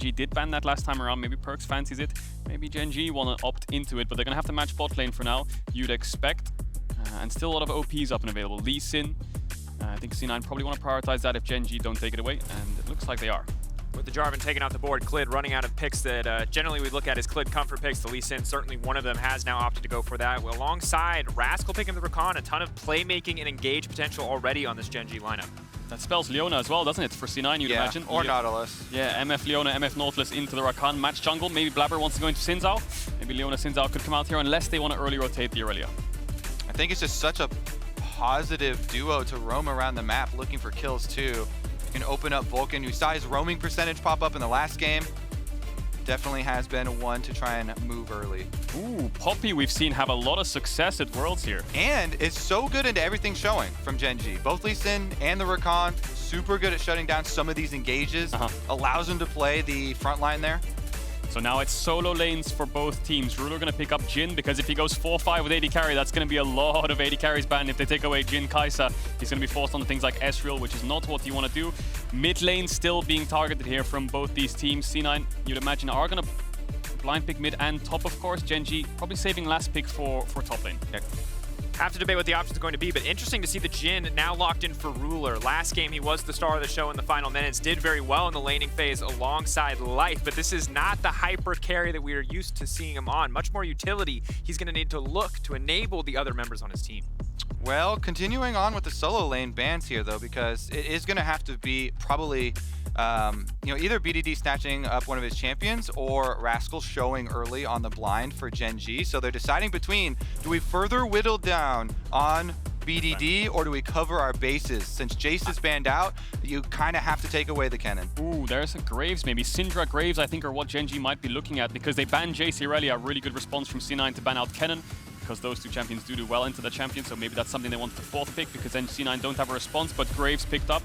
G did ban that last time around. Maybe Perkz fancies it. Maybe Gen.G want to opt into it, but they're going to have to match bot lane for now, you'd expect. And still a lot of OPs up and available. Lee Sin. I think C9 probably want to prioritize that if Gen.G don't take it away, and it looks like they are. With the Jarvan taking out the board, Clid running out of picks that generally we look at as Clid comfort picks. The Lee Sin, certainly one of them, has now opted to go for that. Alongside Rascal picking the Rakan, a ton of playmaking and engage potential already on this Gen.G lineup. That spells Leona as well, doesn't it, for C9, you'd imagine? Or Nautilus. Yeah, MF Leona, MF Nautilus into the Rakan match jungle. Maybe Blaber wants to go into Xin Zhao. Maybe Leona Xin Zhao could come out here unless they want to early rotate the Aurelia. I think it's just such a positive duo to roam around the map looking for kills too. You can open up Vulcan. You saw his roaming percentage pop up in the last game. Definitely has been one to try and move early. Ooh, Poppy we've seen have a lot of success at Worlds here. And is so good into everything showing from Gen.G. Both Lee Sin and the Rakan, super good at shutting down some of these engages. Allows them to play the front line there. So now it's solo lanes for both teams. Ruler going to pick up Jhin, because if he goes 4-5 with AD carry, that's going to be a lot of AD carries banned. If they take away Jhin Kai'Sa, he's going to be forced on things like Ezreal, which is not what you want to do. Mid lane still being targeted here from both these teams. C9, you'd imagine, are going to blind pick mid and top, of course. Gen.G probably saving last pick for top lane. Yeah. Have to debate what the options are going to be, but interesting to see the Jhin now locked in for Ruler. Last game, he was the star of the show in the final minutes, did very well in the laning phase alongside Life, but this is not the hyper carry that we are used to seeing him on. Much more utility he's going to need to look to enable the other members on his team. Well, continuing on with the solo lane bans here, though, because it is going to have to be probably either BDD snatching up one of his champions or Rascal showing early on the blind for Gen.G. So they're deciding between, do we further whittle down on BDD or do we cover our bases? Since Jace is banned out, you kind of have to take away the cannon. Ooh, there's a Graves maybe. Syndra Graves, I think, are what Gen.G might be looking at, because they banned Jace Aurelia. A really good response from C9 to ban out Kennen, because those two champions do well into the champion. So maybe that's something they want to fourth pick, because then C9 don't have a response, but Graves picked up.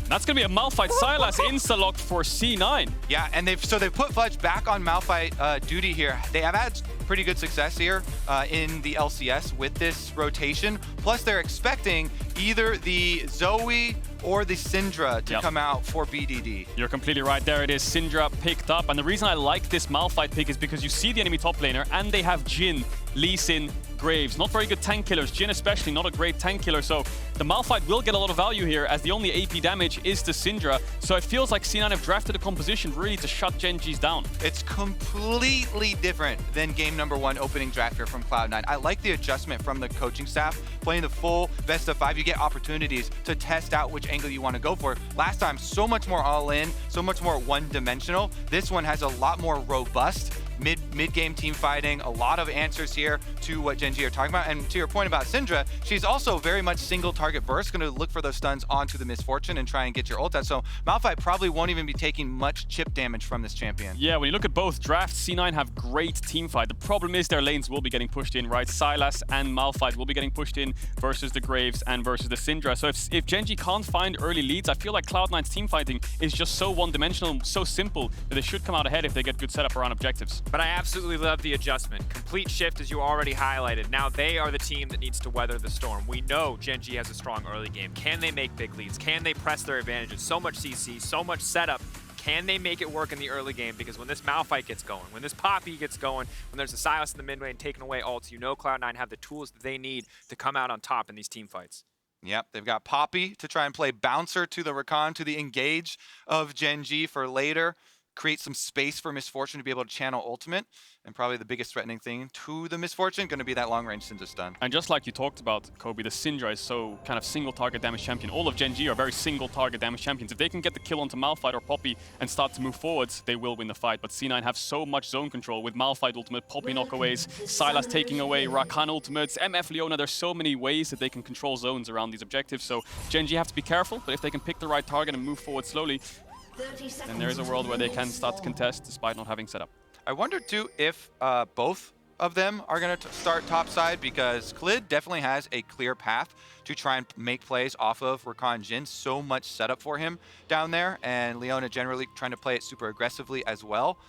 That's going to be a Malphite Sylas insta-locked for C9. Yeah, and they've put Fudge back on Malphite duty here. They have had pretty good success here in the LCS with this rotation. Plus, they're expecting either the Zoe or the Syndra to come out for BDD. You're completely right. There it is. Syndra picked up. And the reason I like this Malphite pick is because you see the enemy top laner, and they have Jhin, Lee Sin, Graves. Not very good tank killers. Jhin especially not a great tank killer. So the Malphite will get a lot of value here, as the only AP damage is the Syndra. So it feels like C9 have drafted a composition really to shut Gen.G's down. It's completely different than game number 1 opening draft here from Cloud9. I like the adjustment from the coaching staff. Playing the full best of 5, you get opportunities to test out which angle you want to go for. Last time, so much more all in, so much more one-dimensional. This one has a lot more robust mid-game team fighting, a lot of answers here to what Gen.G are talking about. And to your point about Syndra, she's also very much single target burst, going to look for those stuns onto the Misfortune and try and get your ult out. So Malphite probably won't even be taking much chip damage from this champion. Yeah, when you look at both drafts, C9 have great team fight. The problem is their lanes will be getting pushed in, right? Sylas and Malphite will be getting pushed in versus the Graves and versus the Syndra. So if Gen.G can't find early leads, I feel like Cloud9's team fighting is just so one-dimensional, so simple, that they should come out ahead if they get good setup around objectives. But I absolutely love the adjustment. Complete shift, as you already highlighted. Now they are the team that needs to weather the storm. We know Gen.G has a strong early game. Can they make big leads? Can they press their advantages? So much CC, so much setup. Can they make it work in the early game? Because when this Malphite gets going, when this Poppy gets going, when there's a Sylas in the mid lane taking away ults, you know Cloud9 have the tools that they need to come out on top in these team fights. Yep, they've got Poppy to try and play bouncer to the Rakan, to the engage of Gen.G for later. Create some space for Misfortune to be able to channel ultimate, and probably the biggest threatening thing to the Misfortune going to be that long-range Syndra stun. And just like you talked about, Kobe, the Syndra is so kind of single target damage champion. All of Gen.G are very single target damage champions. If they can get the kill onto Malphite or Poppy and start to move forwards, they will win the fight. But C9 have so much zone control with Malphite ultimate, Poppy knockaways, Sylas taking away, Rakan ultimates, MF Leona. There's so many ways that they can control zones around these objectives. So Gen.G have to be careful, but if they can pick the right target and move forward slowly, then there is a world where they can start to contest despite not having setup. I wonder too if both of them are going to start topside, because Clid definitely has a clear path to try and make plays off of Rakan Jhin. So much setup for him down there, and Leona generally trying to play it super aggressively as well.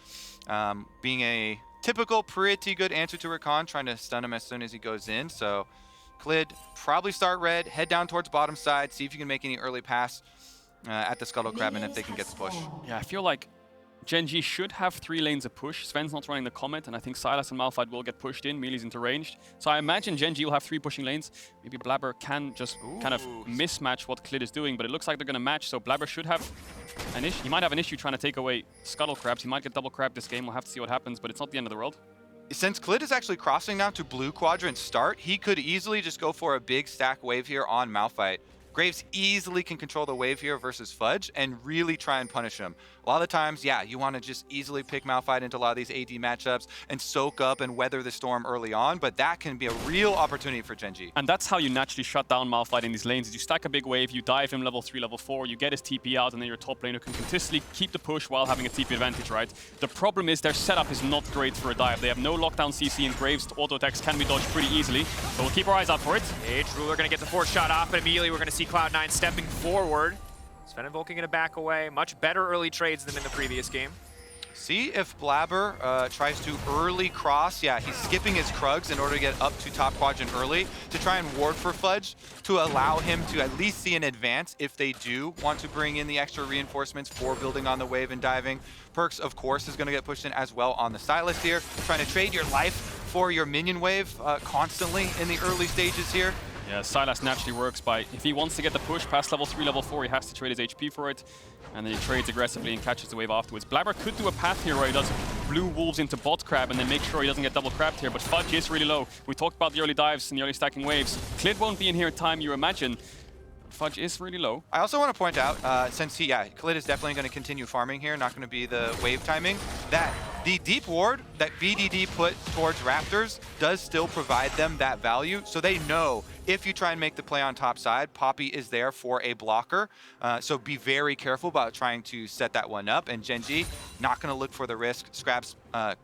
Being a typical pretty good answer to Rakan, trying to stun him as soon as he goes in. So Clid probably start red, head down towards bottom side, see if you can make any early pass at the Scuttle Crab, and if they can get the push. Yeah, I feel like Gen.G should have 3 lanes of push. Sven's not running the Comet, and I think Sylas and Malphite will get pushed in. Melee's into ranged. So I imagine Gen.G will have 3 pushing lanes. Maybe Blaber can just kind of mismatch what Clid is doing, but it looks like they're going to match. So Blaber should have an issue. He might have an issue trying to take away Scuttle Crabs. He might get double crab this game. We'll have to see what happens, but it's not the end of the world. Since Clid is actually crossing now to blue quadrant start, he could easily just go for a big stack wave here on Malphite. Graves easily can control the wave here versus Fudge and really try and punish him. A lot of the times, yeah, you want to just easily pick Malphite into a lot of these AD matchups and soak up and weather the storm early on, but that can be a real opportunity for Gen.G. And that's how you naturally shut down Malphite in these lanes. Is you stack a big wave, you dive him level 3, level 4, you get his TP out, and then your top laner can consistently keep the push while having a TP advantage, right? The problem is their setup is not great for a dive. They have no lockdown CC, and Graves' auto attacks can be dodged pretty easily. So we'll keep our eyes out for it. Ruler gonna get the 4th shot off, but immediately we're gonna see Cloud9 stepping forward. Zven and Vulcan gonna back away. Much better early trades than in the previous game. See if Blaber tries to early cross. Yeah, he's skipping his Krugs in order to get up to top quadrant early to try and ward for Fudge to allow him to at least see an advance if they do want to bring in the extra reinforcements for building on the wave and diving. Perkz, of course, is going to get pushed in as well on the Sylas here, trying to trade your life for your minion wave constantly in the early stages here. Yeah, Sylas naturally works by, if he wants to get the push past level 3, level 4, he has to trade his HP for it. And then he trades aggressively and catches the wave afterwards. Blaber could do a path here where he does blue wolves into bot crab and then make sure he doesn't get double crabbed here, but Fudge is really low. We talked about the early dives and the early stacking waves. Clid won't be in here in time, you imagine. Fudge is really low. I also want to point out, since Clid is definitely going to continue farming here, not going to be the wave timing, that the deep ward that VDD put towards Raptors does still provide them that value, so they know if you try and make the play on top side, Poppy is there for a blocker. So be very careful about trying to set that one up. And Gen.G, not going to look for the risk.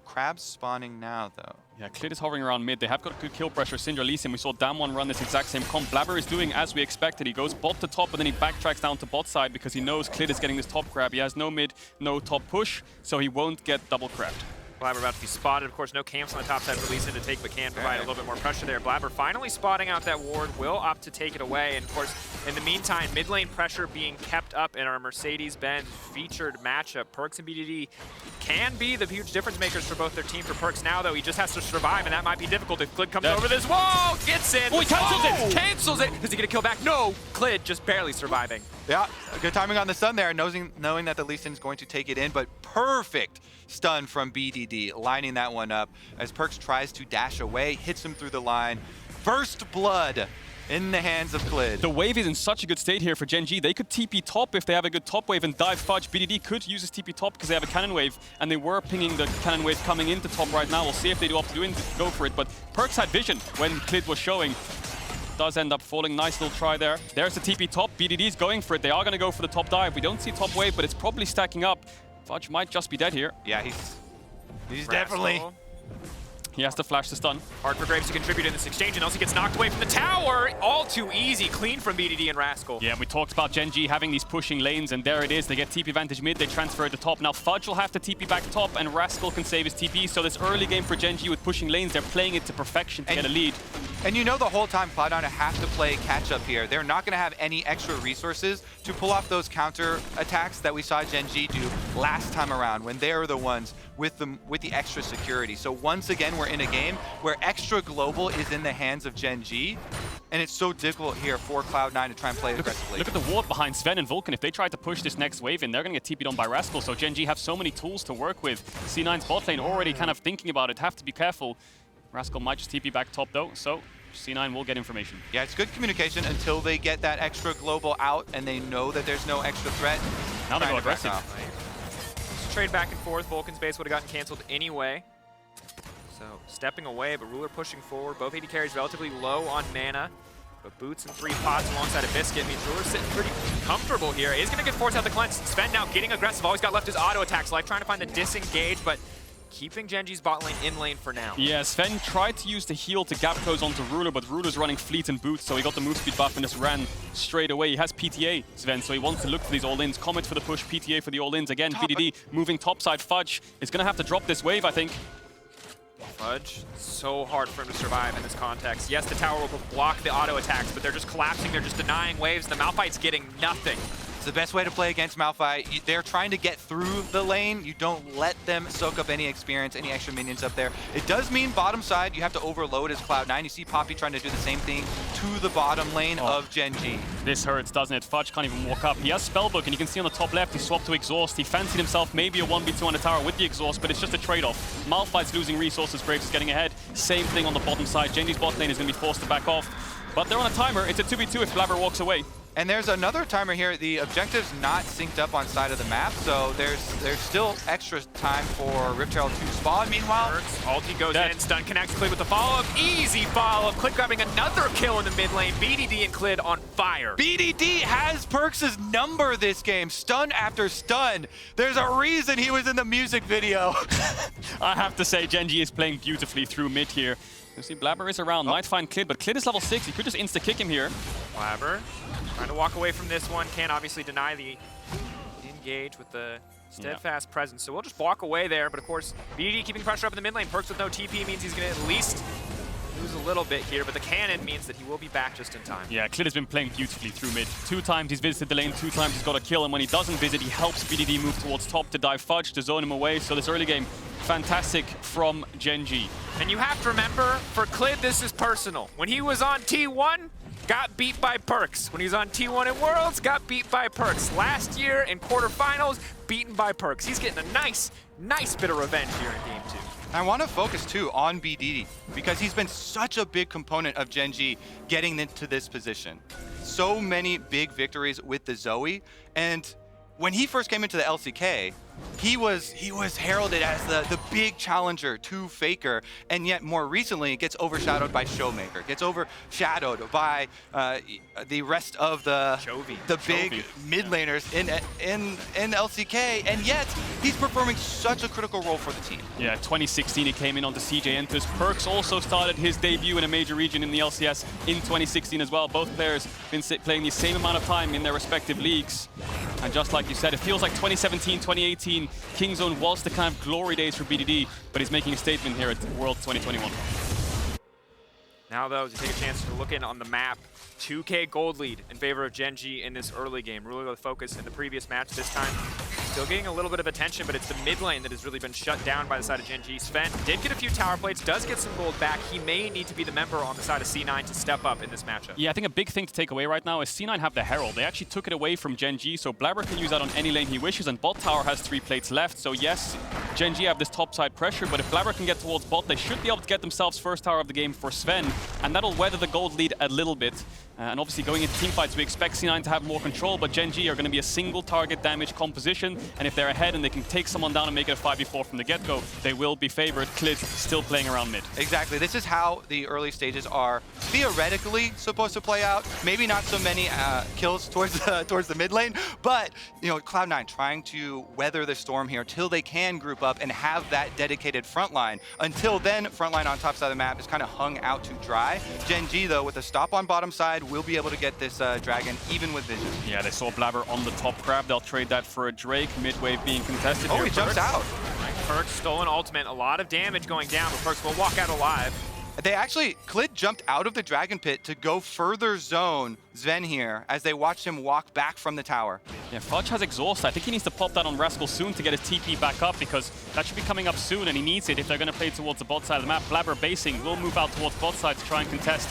Crabs spawning now, though. Yeah, Clid is hovering around mid. They have got good kill pressure. Syndra leads him. We saw Damwon run this exact same comp. Blaber is doing as we expected. He goes bot to top, and then he backtracks down to bot side because he knows Clid is getting this top grab. He has no mid, no top push, so he won't get double crabbed. Blaber about to be spotted. Of course, no camps on the top side for Lee Sin to take, but can provide a little bit more pressure there. Blaber finally spotting out that ward, will opt to take it away. And of course, in the meantime, mid lane pressure being kept up in our Mercedes-Benz featured matchup. Perkz and BDD can be the huge difference makers for both their team. For Perkz now, though, he just has to survive, and that might be difficult if Clid comes over this. Whoa! Gets in! Oh, he cancels it! Cancels it! Is he gonna kill back? No! Clid just barely surviving. Yeah, good timing on the stun there, knowing that the Lee Sin is going to take it in, but perfect stun from BDD, lining that one up as Perkz tries to dash away, hits him through the line. First blood in the hands of Clid. The wave is in such a good state here for Gen.G. They could TP top if they have a good top wave and dive Fudge. BDD could use his TP top because they have a cannon wave, and they were pinging the cannon wave coming into top right now. We'll see if they do opt to go for it, but Perkz had vision when Clid was showing. Does end up falling. Nice little try there. There's the TP top. BDD's going for it. They are going to go for the top dive. We don't see top wave, but it's probably stacking up. Fudge might just be dead here. Yeah, he's definitely... He has to flash the stun. Hard for Graves to contribute in this exchange, and also gets knocked away from the tower. All too easy. Clean from BDD and Rascal. Yeah, we talked about Gen.G having these pushing lanes, and there it is. They get TP advantage mid, they transfer it to top. Now Fudge will have to TP back top, and Rascal can save his TP. So this early game for Gen.G with pushing lanes, they're playing it to perfection to get a lead. And you know the whole time Cloud9 have to play catch up here. They're not going to have any extra resources to pull off those counter attacks that we saw Gen.G do last time around when they were the ones with the extra security. So once again, we're in a game where extra global is in the hands of Gen.G, and it's so difficult here for Cloud9 to try and play it aggressively. Look at the ward behind Zven and Vulcan. If they try to push this next wave in, they're going to get TP'd on by Rascal. So Gen.G have so many tools to work with. C9's bot lane already kind of thinking about it. Have to be careful. Rascal might just TP back top though, so C9 will get information. Yeah, it's good communication until they get that extra global out and they know that there's no extra threat. Now they go aggressive. Trade back and forth. Vulcan's base would have gotten canceled anyway. So stepping away, but Ruler pushing forward. Both AD carries relatively low on mana. But Boots and 3 pots alongside a Biscuit means Ruler's sitting pretty comfortable here. Is going to get forced out the cleanse. Sven now getting aggressive. Always got left his auto attacks life, trying to find the disengage, but keeping Gen.G's bot lane in lane for now. Yeah, Sven tried to use the heal to gap close onto Ruler, but Ruler's running fleet and boots, so he got the move speed buff and just ran straight away. He has PTA, Sven, so he wants to look for these all-ins. Comet for the push, PTA for the all-ins. Again, BDD moving topside. Fudge is going to have to drop this wave, I think. Fudge, so hard for him to survive in this context. Yes, the tower will block the auto attacks, but they're just collapsing. They're just denying waves. The Malphite's getting nothing. It's the best way to play against Malphite. They're trying to get through the lane. You don't let them soak up any experience, any extra minions up there. It does mean bottom side, you have to overload as Cloud9. You see Poppy trying to do the same thing to the bottom lane of Gen.G. This hurts, doesn't it? Fudge can't even walk up. He has Spellbook, and you can see on the top left, he swapped to Exhaust. He fancied himself maybe a 1v2 on the tower with the Exhaust, but it's just a trade-off. Malphite's losing resources, Graves is getting ahead. Same thing on the bottom side. Gen.G's bot lane is going to be forced to back off. But they're on a timer. It's a 2v2 if Blaber walks away. And there's another timer here. The objective's not synced up on side of the map, so there's still extra time for Rift Herald to spawn. Meanwhile, ulti goes in, stun connects, Clid with the follow-up. Easy follow-up. Clid grabbing another kill in the mid lane. BDD and Clid on fire. BDD has Perkz' number this game, stun after stun. There's a reason he was in the music video. I have to say, Gen.G is playing beautifully through mid here. You see, Blaber is around, might find Clid, but Clid is level 6. He could just insta-kick him here. Blaber trying to walk away from this one. Can't obviously deny the engage with the steadfast presence. So we'll just walk away there. But of course, BDD keeping pressure up in the mid lane. Perkz with no TP means he's going to at least lose a little bit here. But the cannon means that he will be back just in time. Yeah, Clid has been playing beautifully through mid. 2 times he's visited the lane, 2 times he's got a kill. And when he doesn't visit, he helps BDD move towards top to dive Fudge, to zone him away. So this early game, fantastic from Gen.G. And you have to remember, for Clid, this is personal. When he was on T1, got beat by Perkz. When he was on T1 in Worlds, got beat by Perkz. Last year in quarterfinals, beaten by Perkz. He's getting a nice bit of revenge here in Game 2. I want to focus too on BDD because he's been such a big component of Gen.G getting into this position. So many big victories with the Zoe, and when he first came into the LCK, he was heralded as the big challenger to Faker, and yet more recently gets overshadowed by Showmaker, gets overshadowed by the rest of the big mid laners in LCK, and yet he's performing such a critical role for the team. Yeah, 2016 he came in onto CJ Enters. Perkz also started his debut in a major region in the LCS in 2016 as well. Both players been playing the same amount of time in their respective leagues. And just like you said, it feels like 2017, 2018, Kingzone was the kind of glory days for BDD, but he's making a statement here at Worlds 2021. Now, though, to take a chance to look in on the map, 2K gold lead in favor of Gen.G in this early game. Really the focus in the previous match this time. Still getting a little bit of attention, but it's the mid lane that has really been shut down by the side of Gen.G. Zven did get a few tower plates, does get some gold back. He may need to be the member on the side of C9 to step up in this matchup. Yeah, I think a big thing to take away right now is C9 have the Herald. They actually took it away from Gen.G, so Blaber can use that on any lane he wishes, and bot tower has 3 plates left. So yes, Gen.G have this top side pressure, but if Blaber can get towards bot, they should be able to get themselves first tower of the game for Zven, and that'll weather the gold lead a little bit. And obviously going into teamfights, we expect C9 to have more control, but Gen.G are going to be a single target damage composition, and if they're ahead and they can take someone down and make it a 5v4 from the get-go, they will be favored. Clid still playing around mid. Exactly. This is how the early stages are theoretically supposed to play out. Maybe not so many kills towards the mid lane, but you know, Cloud9 trying to weather the storm here till they can group up and have that dedicated front line. Until then, front line on top side of the map is kind of hung out to dry. Gen.G, though, with a stop on bottom side, will be able to get this dragon even with vision. Yeah, they saw Blaber on the top grab. They'll trade that for a Drake. Mid-wave being contested. Oh, here. he jumps out. Perkz stolen ultimate. A lot of damage going down, but Perkz will walk out alive. They actually, Clid jumped out of the dragon pit to go further zone Zven here as they watched him walk back from the tower. Yeah, Fudge has exhaust. I think he needs to pop that on Rascal soon to get his TP back up, because that should be coming up soon and he needs it if they're going to play towards the bot side of the map. Blaber basing will move out towards bot side to try and contest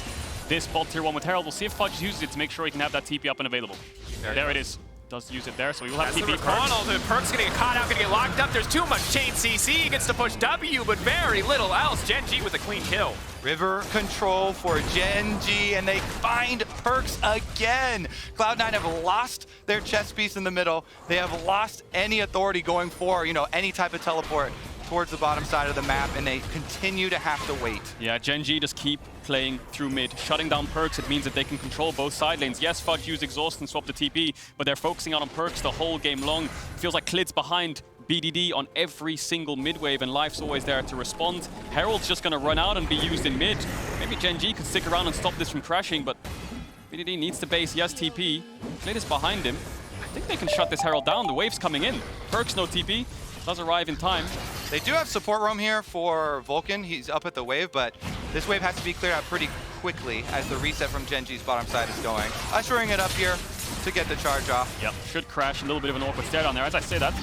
this bot tier 1 with Herald. We'll see if Fudge uses it to make sure he can have that TP up and available. There it is. Does use it there, so he will have TP. Perkz gonna get caught out, gonna get locked up. There's too much chain CC. He gets to push W, but very little else. Gen.G with a clean kill. River control for Gen.G, and they find Perkz again. Cloud9 have lost their chess piece in the middle. They have lost any authority going for, you know, any type of teleport towards the bottom side of the map, and they continue to have to wait. Yeah, Gen.G just keep playing through mid, shutting down Perkz. It means that they can control both side lanes. Yes, Fudge used exhaust and swapped the TP, but they're focusing on Perkz the whole game long. Feels like Clid's behind BDD on every single mid wave, and Life's always there to respond. Herald's just going to run out and be used in mid. Maybe Gen.G could stick around and stop this from crashing, but BDD needs to base. Yes, TP. Clid is behind him. I think they can shut this Herald down. The wave's coming in. Perkz no TP. Does arrive in time. They do have support roam here for Vulcan. He's up at the wave, but this wave has to be cleared out pretty quickly as the reset from Gen.G's bottom side is going. Ushering it up here. to get the charge off. Yep, should crash. A little bit of an awkward stare down there. As I say that,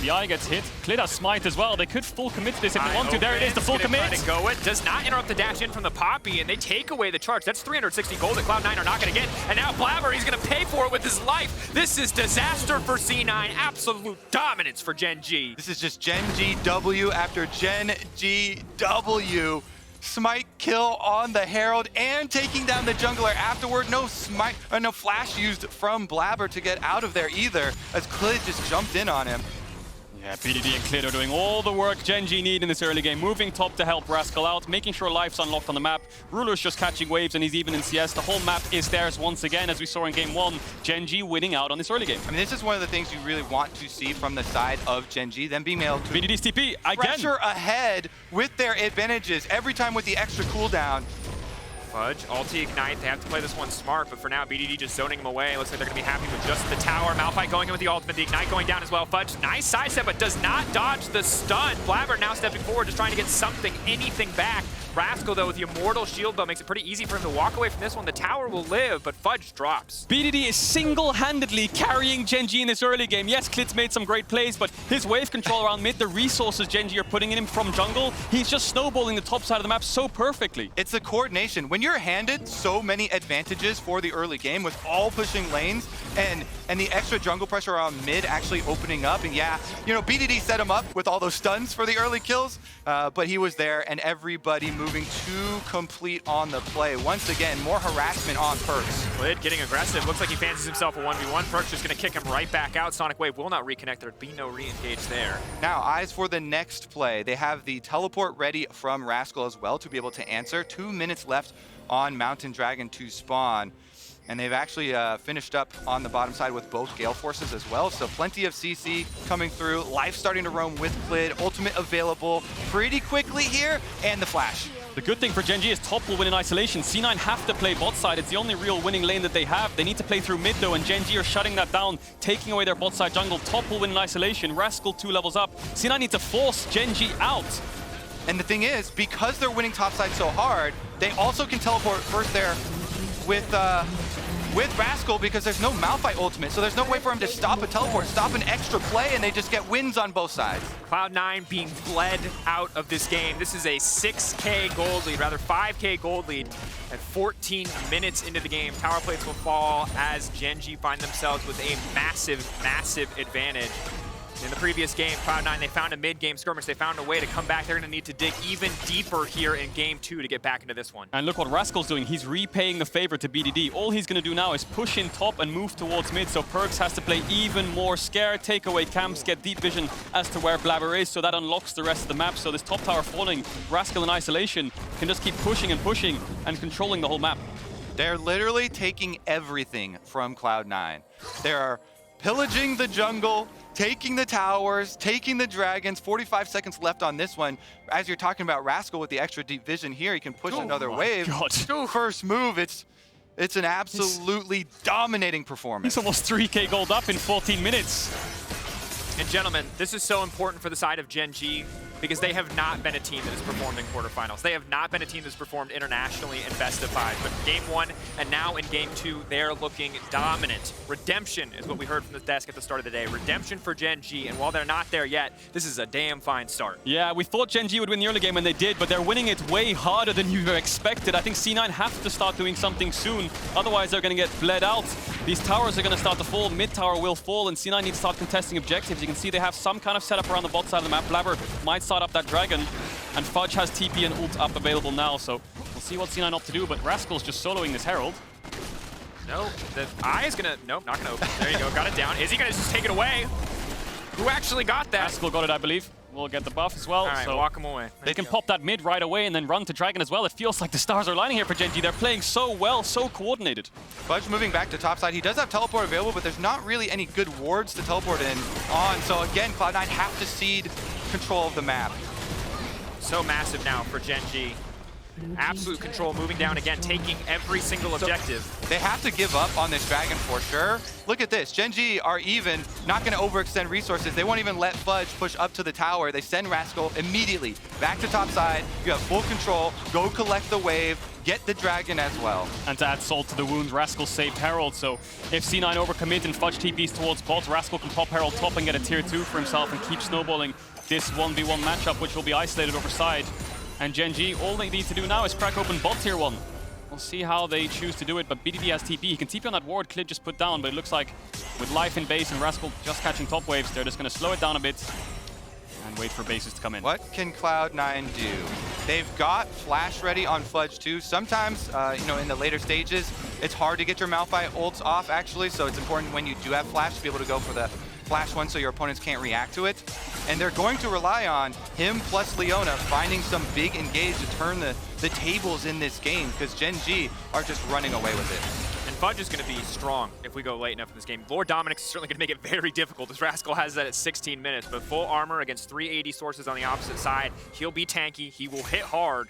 the eye gets hit. Clid has smite as well. They could full commit to this if they want to. There it is, the full commit. Try to go it. Does not interrupt the dash in from the Poppy, and they take away the charge. That's 360 gold that Cloud9 are not going to get. And now Blaber, he's going to pay for it with his life. This is disaster for C9. Absolute dominance for Gen.G. This is just Gen.G W after Gen.G W. Smite kill on the Herald and taking down the jungler afterward. No smite, no flash used from Blaber to get out of there either, as Clid just jumped in on him. Yeah, BDD and Clid are doing all the work Gen.G need in this early game. Moving top to help Rascal out, making sure life's unlocked on the map. Ruler's just catching waves and he's even in CS. The whole map is theirs once again, as we saw in game 1. Gen.G winning out on this early game. I mean, this is one of the things you really want to see from the side of Gen.G, them being able to BDD's TP, again. pressure ahead with their advantages every time with the extra cooldown. Fudge, ulti ignite, they have to play this one smart, but for now, BDD just zoning him away. Looks like they're gonna be happy with just the tower. Malphite going in with the ultimate, the ignite going down as well. Fudge, nice sidestep, but does not dodge the stun. Blaber now stepping forward, just trying to get something, anything back. Rascal, though, with the immortal shield bow, makes it pretty easy for him to walk away from this one. The tower will live, but Fudge drops. BDD is single-handedly carrying Gen.G in this early game. Yes, Clid's made some great plays, but his wave control around mid, the resources Gen.G are putting in him from jungle, he's just snowballing the top side of the map so perfectly. It's the coordination. When you're handed so many advantages for the early game with all pushing lanes and the extra jungle pressure around mid actually opening up, and yeah, you know, BDD set him up with all those stuns for the early kills, but he was there and everybody moving too complete on the play. Once again, more harassment on Perkz. Clid getting aggressive. Looks like he fancies himself a 1v1. Perkz just going to kick him right back out. Sonic Wave will not reconnect. There'd be no re-engage there. Now, eyes for the next play. They have the teleport ready from Rascal as well to be able to answer. 2 minutes left on Mountain Dragon to spawn. And they've actually finished up on the bottom side with both Gale Forces as well. So plenty of CC coming through. Life starting to roam with Clid. Ultimate available pretty quickly here. And the flash. The good thing for Gen.G is top will win in isolation. C9 have to play bot side. It's the only real winning lane that they have. They need to play through mid though, and Gen.G are shutting that down, taking away their bot side jungle. Top will win in isolation. Rascal 2 levels up. C9 need to force Gen.G out. And the thing is, because they're winning topside so hard, they also can teleport first there with Rascal because there's no Malphite ultimate, so there's no way for him to stop a teleport, stop an extra play, and they just get wins on both sides. Cloud9 being bled out of this game. This is a 6K gold lead, rather 5K gold lead at 14 minutes into the game. Tower plates will fall as Gen.G find themselves with a massive, massive advantage. In the previous game, Cloud9, they found a mid-game skirmish. They found a way to come back. They're going to need to dig even deeper here in game 2 to get back into this one. And look what Rascal's doing. He's repaying the favor to BDD. All he's going to do now is push in top and move towards mid, so Perkz has to play even more scared, take away camps, get deep vision as to where Blaber is, so that unlocks the rest of the map. So this top tower falling, Rascal in isolation can just keep pushing and controlling the whole map. They're literally taking everything from Cloud9. They're pillaging the jungle, taking the towers, taking the dragons. 45 seconds left on this one. As you're talking about Rascal with the extra deep vision here, he can push another wave. God. First move, it's an absolutely dominating performance. He's almost 3K gold up in 14 minutes. And gentlemen, this is so important for the side of Gen.G because they have not been a team that has performed in quarterfinals. They have not been a team that's performed internationally in best of 5. But game 1 and now in game 2, they're looking dominant. Redemption is what we heard from the desk at the start of the day. Redemption for Gen.G, and while they're not there yet, this is a damn fine start. Yeah, we thought Gen.G would win the early game, and they did, but they're winning it way harder than you expected. I think C9 have to start doing something soon, otherwise they're going to get bled out. These towers are going to start to fall, mid tower will fall, and C9 needs to start contesting objectives. You can see they have some kind of setup around the bot side of the map. Blaber might start up that dragon, and Fudge has TP and ult up available now, so we'll see what C9 opt to do, but Rascal's just soloing this Herald. No, the eye is gonna, nope, not gonna open. There you go, got it down. Is he gonna just take it away? Who actually got that? Rascal got it, I believe. We'll get the buff as well. All right, so walk him away. They can pop that mid right away and then run to Dragon as well. It feels like the stars are lining here for Gen.G. They're playing so well, so coordinated. Fudge moving back to top side. He does have teleport available, but there's not really any good wards to teleport in on. So again, Cloud9 have to cede control of the map. So massive now for Gen.G. Absolute control, moving down again, taking every single objective. They have to give up on this dragon for sure. Look at this. Gen.G are even not going to overextend resources. They won't even let Fudge push up to the tower. They send Rascal immediately back to top side. You have full control. Go collect the wave. Get the dragon as well. And to add salt to the wound, Rascal saved Herald, so if C9 overcommit and Fudge TPs towards bot, Rascal can pop Herald top and get a tier 2 for himself and keep snowballing this 1v1 matchup, which will be isolated over side. And Gen.G, all they need to do now is crack open bot tier 1. We'll see how they choose to do it, but BDD has TP. He can TP on that ward Clid just put down, but it looks like with life in base and Rascal just catching top waves, they're just going to slow it down a bit and wait for bases to come in. What can Cloud9 do? They've got flash ready on Fudge too. Sometimes, you know, in the later stages, it's hard to get your Malphite ults off actually, so it's important when you do have flash to be able to go for the flash one so your opponents can't react to it. And they're going to rely on him plus Leona finding some big engage to turn the tables in this game, because Gen.G are just running away with it. And Fudge is going to be strong if we go late enough in this game. Lord Dominic's is certainly going to make it very difficult, as Rascal has that at 16 minutes, but full armor against 3 AD sources on the opposite side. He'll be tanky, he will hit hard,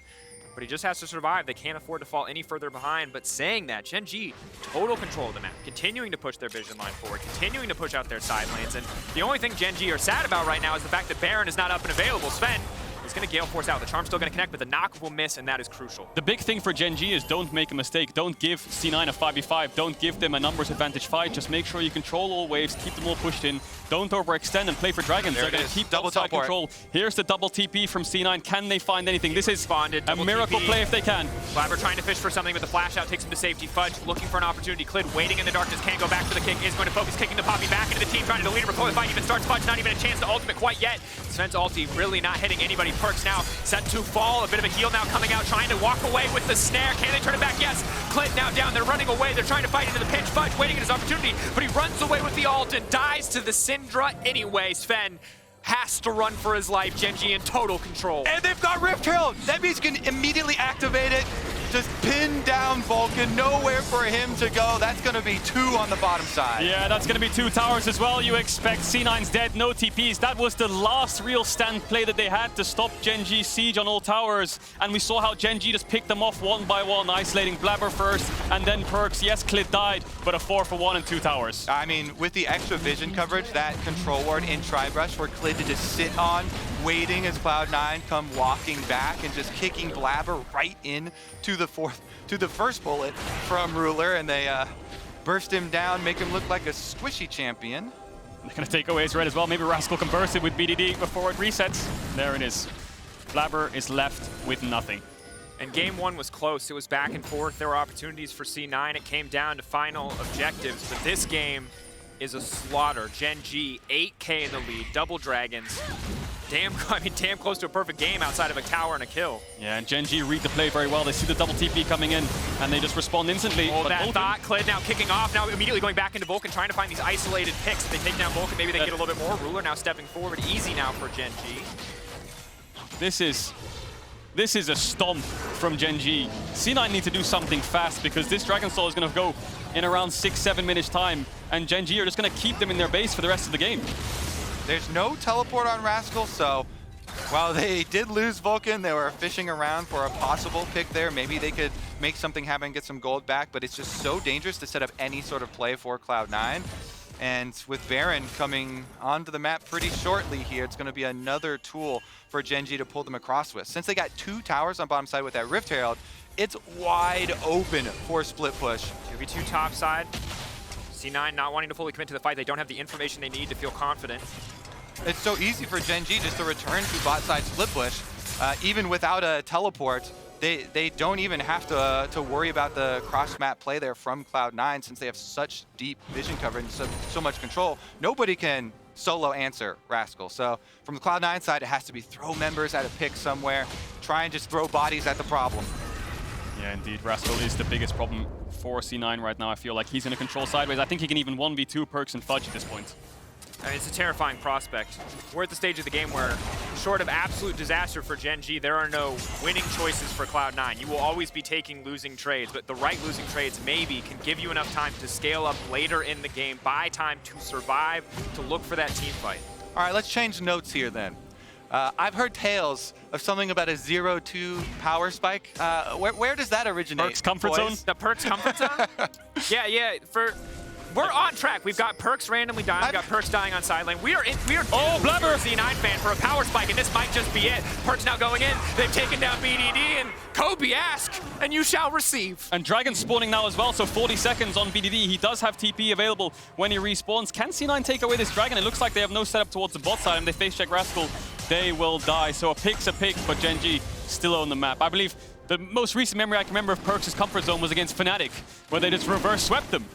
but he just has to survive. They can't afford to fall any further behind. But saying that, Gen.G, total control of the map, continuing to push their vision line forward, continuing to push out their side lanes. And the only thing Gen.G are sad about right now is the fact that Baron is not up and available. Zven is going to Gale Force out. The Charm's still going to connect, but the knock will miss, and that is crucial. The big thing for Gen.G is don't make a mistake. Don't give C9 a 5v5. Don't give them a numbers advantage fight. Just make sure you control all waves, keep them all pushed in. Don't overextend and play for dragons. They're going to keep double side control. Here's the double TP from C9. Can they find anything? This is a miracle play if they can. Blaber trying to fish for something, but the flash out takes him to safety. Fudge looking for an opportunity. Clid waiting in the darkness, can't go back for the kick, is going to focus, kicking the Poppy back into the team, trying to delete him before the fight even starts. Fudge not even a chance to ultimate quite yet. Zven's ulti really not hitting anybody. Perkz now set to fall. A bit of a heal now coming out, trying to walk away with the snare. Can they turn it back? Yes. Clid now down. They're running away. They're trying to fight into the pinch. Fudge waiting at his opportunity, but he runs away with the ult and dies to the Syndra anyway. Zven has to run for his life. Gen.G in total control. And they've got Rift Herald. That means he can immediately activate it. Just pin down Vulcan. Nowhere for him to go. That's going to be 2 on the bottom side. Yeah, that's going to be 2 towers as well. You expect C9's dead, no TPs. That was the last real stand play that they had to stop Gen.G's siege on all towers. And we saw how Gen.G just picked them off one by one, isolating Blaber first and then Perkz. Yes, Clid died, but a 4-for-1 and 2 towers. I mean, with the extra vision coverage, that control ward in Tribrush for Clid to just sit on, waiting as Cloud9 come walking back and just kicking Blaber right in to the first bullet from Ruler, and they burst him down, make him look like a squishy champion. They're going to take away his red as well. Maybe Rascal can burst it with BDD before it resets. There it is. Blaber is left with nothing. And game 1 was close. It was back and forth. There were opportunities for C9. It came down to final objectives, but this game is a slaughter. Gen.G 8K in the lead, double dragons. Damn close to a perfect game outside of a tower and a kill. Yeah, and Gen.G read the play very well. They see the double TP coming in, and they just respond instantly. Oh, that thought. Clid now kicking off, now immediately going back into Vulcan, trying to find these isolated picks. If they take down Vulcan, maybe they get a little bit more. Ruler now stepping forward. Easy now for Gen.G. This is a stomp from Gen.G. C9 need to do something fast, because this Dragon Soul is going to go in around 6-7 minutes time, and Gen.G are just going to keep them in their base for the rest of the game. There's no teleport on Rascal, so while they did lose Vulcan, they were fishing around for a possible pick there. Maybe they could make something happen and get some gold back, but it's just so dangerous to set up any sort of play for Cloud9. And with Baron coming onto the map pretty shortly here, it's going to be another tool for Gen.G to pull them across with. Since they got 2 towers on bottom side with that Rift Herald, it's wide open for split push. 2v2 top side. C9 not wanting to fully commit to the fight. They don't have the information they need to feel confident. It's so easy for Gen.G just to return to bot side split push. Even without a teleport, they don't even have to worry about the cross-map play there from Cloud9, since they have such deep vision coverage and so much control. Nobody can solo answer Rascal. So from the Cloud9 side, it has to be throw members at a pick somewhere, try and just throw bodies at the problem. Yeah, indeed. Rascal is the biggest problem for C9 right now. I feel like he's in a control sideways. I think he can even 1v2 Perkz and Fudge at this point. I mean, it's a terrifying prospect. We're at the stage of the game where, short of absolute disaster for Gen.G, there are no winning choices for Cloud9. You will always be taking losing trades, but the right losing trades maybe can give you enough time to scale up later in the game, buy time to survive, to look for that team fight. All right, let's change notes here then. I've heard tales of something about a 0-2 power spike. Where does that originate? Perkz comfort zone? The Perkz comfort zone? Yeah. We're on track. We've got Perkz randomly dying. We've got Perkz dying on side lane. We are Oh, Blaber! Z9 fan for a power spike, and this might just be it. Perkz now going in. They've taken down BDD, and Kobe ask, and you shall receive. And Dragon spawning now as well, so 40 seconds on BDD. He does have TP available when he respawns. Can C9 take away this Dragon? It looks like they have no setup towards the bot side, and they face check Rascal. They will die. So a pick's a pick, but Gen.G still on the map. I believe the most recent memory I can remember of Perkz' comfort zone was against Fnatic, where they just reverse swept them.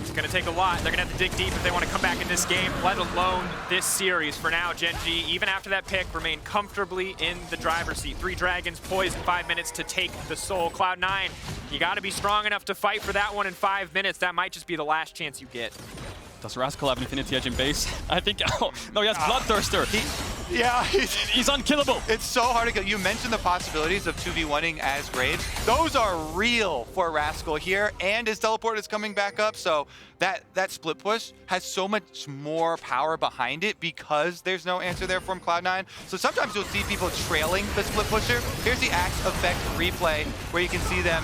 It's going to take a lot. They're going to have to dig deep if they want to come back in this game, let alone this series. For now, Gen.G, even after that pick, remain comfortably in the driver's seat. 3 Dragons poised in 5 minutes to take the soul. Cloud9, you got to be strong enough to fight for that one in 5 minutes. That might just be the last chance you get. Does Rascal have an Infinity Edge in base? I think, oh, no, he has Bloodthirster. He's unkillable. It's so hard to kill. You mentioned the possibilities of 2v1ing as Graves. Those are real for Rascal here, and his teleport is coming back up, so that split push has so much more power behind it because there's no answer there from Cloud9. So sometimes you'll see people trailing the split pusher. Here's the Axe Effect replay where you can see them,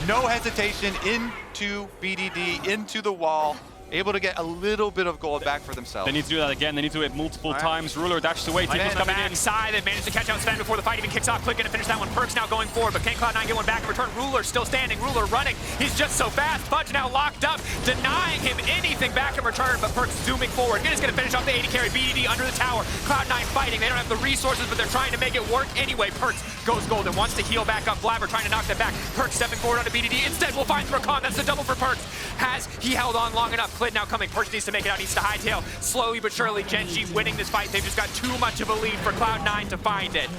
no hesitation, into BDD, into the wall, able to get a little bit of gold back for themselves. They need to do that again. They need to do it multiple times. Ruler dashes away. Tickle's coming in. Side, they managed to catch out Zven before the fight even kicks off. Clid gonna finish that one. Perkz now going forward, but can Cloud9 get one back in return? Ruler still standing. Ruler running. He's just so fast. Fudge now locked up, denying him anything back in return, but Perkz zooming forward. He's gonna finish off the AD carry. BDD under the tower. Cloud9 fighting. They don't have the resources, but they're trying to make it work anyway. Perkz goes golden. Wants to heal back up. Blaber trying to knock that back. Perkz stepping forward onto BDD. Instead, we'll find Rakan. That's the double for Perkz. Has he held on long enough? Clid now coming. Perkz needs to make it out, needs to hightail. Slowly but surely, Gen.G winning this fight. They've just got too much of a lead for Cloud9 to find it.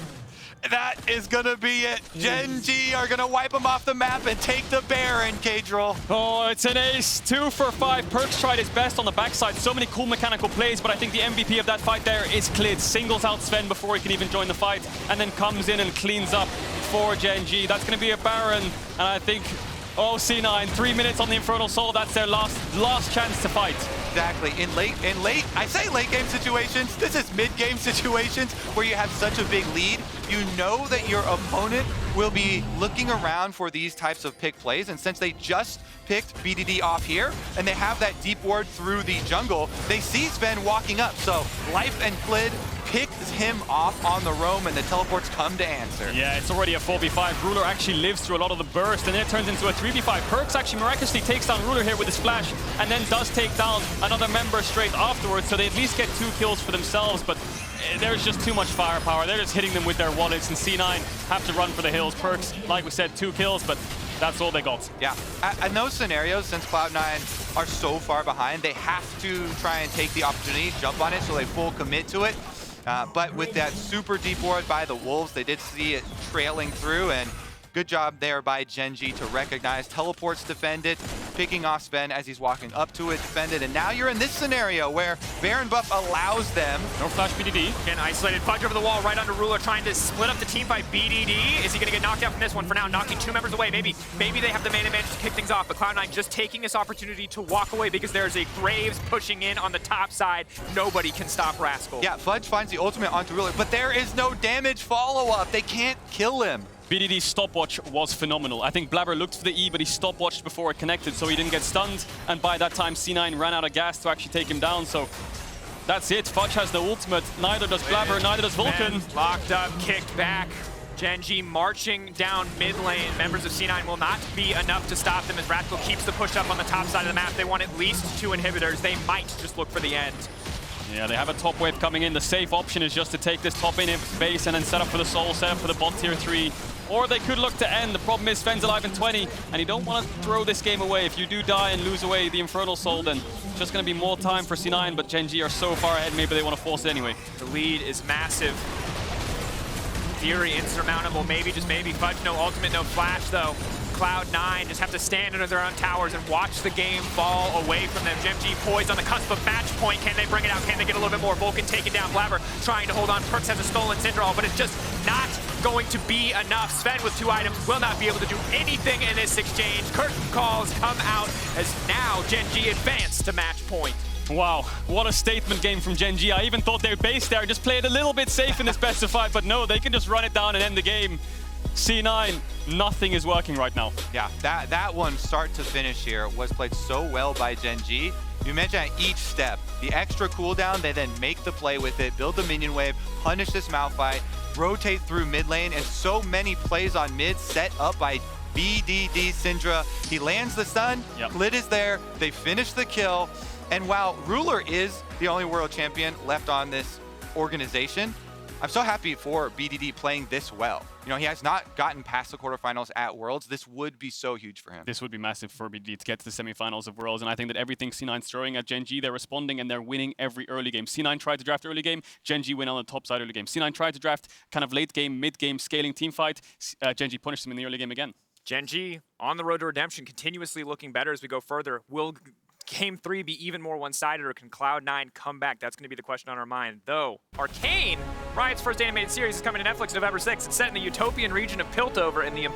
That is gonna be it. Gen.G are gonna wipe them off the map and take the Baron, Caedrel. Oh, it's an ace. 2 for 5. Perkz tried his best on the backside. So many cool mechanical plays, but I think the MVP of that fight there is Clid. Singles out Zven before he can even join the fight, and then comes in and cleans up for Gen.G. That's gonna be a Baron, and I think, oh, C9, 3 minutes on the Infernal Soul. That's their last chance to fight. Exactly. In late, I say late game situations, this is mid game situations where you have such a big lead. You know that your opponent will be looking around for these types of pick plays, and since they just picked BDD off here, and they have that deep ward through the jungle, they see Zven walking up, so Life and Clid picks him off on the roam, and the teleports come to answer. Yeah, it's already a 4v5. Ruler actually lives through a lot of the burst, and then it turns into a 3v5. Perkz actually miraculously takes down Ruler here with his flash, and then does take down another member straight afterwards, so they at least get 2 kills for themselves, but there's just too much firepower. They're just hitting them with their wallets, and C9 have to run for the hills. Perkz, like we said, 2 kills, but that's all they got. Yeah, in those scenarios, since Cloud9 are so far behind, they have to try and take the opportunity, jump on it, so they full commit to it. But with that super deep ward by the Wolves, they did see it trailing through, and good job there by Gen.G to recognize. Teleports defended, picking off Zven as he's walking up to it, defended, and now you're in this scenario where Baron buff allows them. No flash BDD. Again, isolated. Fudge over the wall, right under Ruler, trying to split up the team by BDD. Is he going to get knocked out from this one? For now, knocking 2 members away. Maybe they have the main advantage to kick things off, but Cloud9 just taking this opportunity to walk away because there's a Graves pushing in on the top side. Nobody can stop Rascal. Yeah, Fudge finds the ultimate onto Ruler, but there is no damage follow-up. They can't kill him. BDD's stopwatch was phenomenal. I think Blaber looked for the E, but he stopwatched before it connected, so he didn't get stunned. And by that time, C9 ran out of gas to actually take him down. So that's it. Fudge has the ultimate. Neither does Blaber, neither does Vulcan. Locked up, kicked back. Gen.G marching down mid lane. Members of C9 will not be enough to stop them as Rascal keeps the push up on the top side of the map. They want at least 2 inhibitors. They might just look for the end. Yeah, they have a top wave coming in. The safe option is just to take this top in base and then set up for the soul, set up for the bot tier 3. Or they could look to end. The problem is Zven's alive in 20, and you don't want to throw this game away. If you do die and lose away the Infernal Soul, then it's just going to be more time for C9, but Gen.G are so far ahead, maybe they want to force it anyway. The lead is massive. Theory insurmountable, maybe, just maybe. Fudge, no ultimate, no flash, though. Cloud9 just have to stand under their own towers and watch the game fall away from them. Gen.G poised on the cusp of match point. Can they bring it out? Can they get a little bit more? Vulcan taking down Blaber, trying to hold on. Perkz has a stolen Syndra, but it's just not going to be enough. Zven with 2 items will not be able to do anything in this exchange. Curtain calls come out as now Gen.G advance to match point. Wow, what a statement game from Gen.G. I even thought they'd base there, just play it a little bit safe in this best of 5, but no, they can just run it down and end the game. C9, nothing is working right now. Yeah, that one start to finish here was played so well by Gen.G. You mentioned at each step, the extra cooldown, they then make the play with it, build the minion wave, punish this Malphite, rotate through mid lane, and so many plays on mid set up by BDD Syndra. He lands the stun, Clid is there, they finish the kill, and while Ruler is the only world champion left on this organization, I'm so happy for BDD playing this well. You know, he has not gotten past the quarterfinals at Worlds. This would be so huge for him. This would be massive for BDD to get to the semifinals of Worlds, and I think that everything C9's throwing at Gen.G, they're responding and they're winning every early game. C9 tried to draft early game, Gen.G win on the top side early game. C9 tried to draft kind of late game, mid game, scaling team fight. Gen.G punished them in the early game again. Gen.G on the road to redemption, continuously looking better as we go further. Will Game 3 be even more one-sided, or can Cloud9 come back? That's going to be the question on our mind. Though, Arcane, Riot's first animated series, is coming to Netflix November 6th. It's set in the utopian region of Piltover in the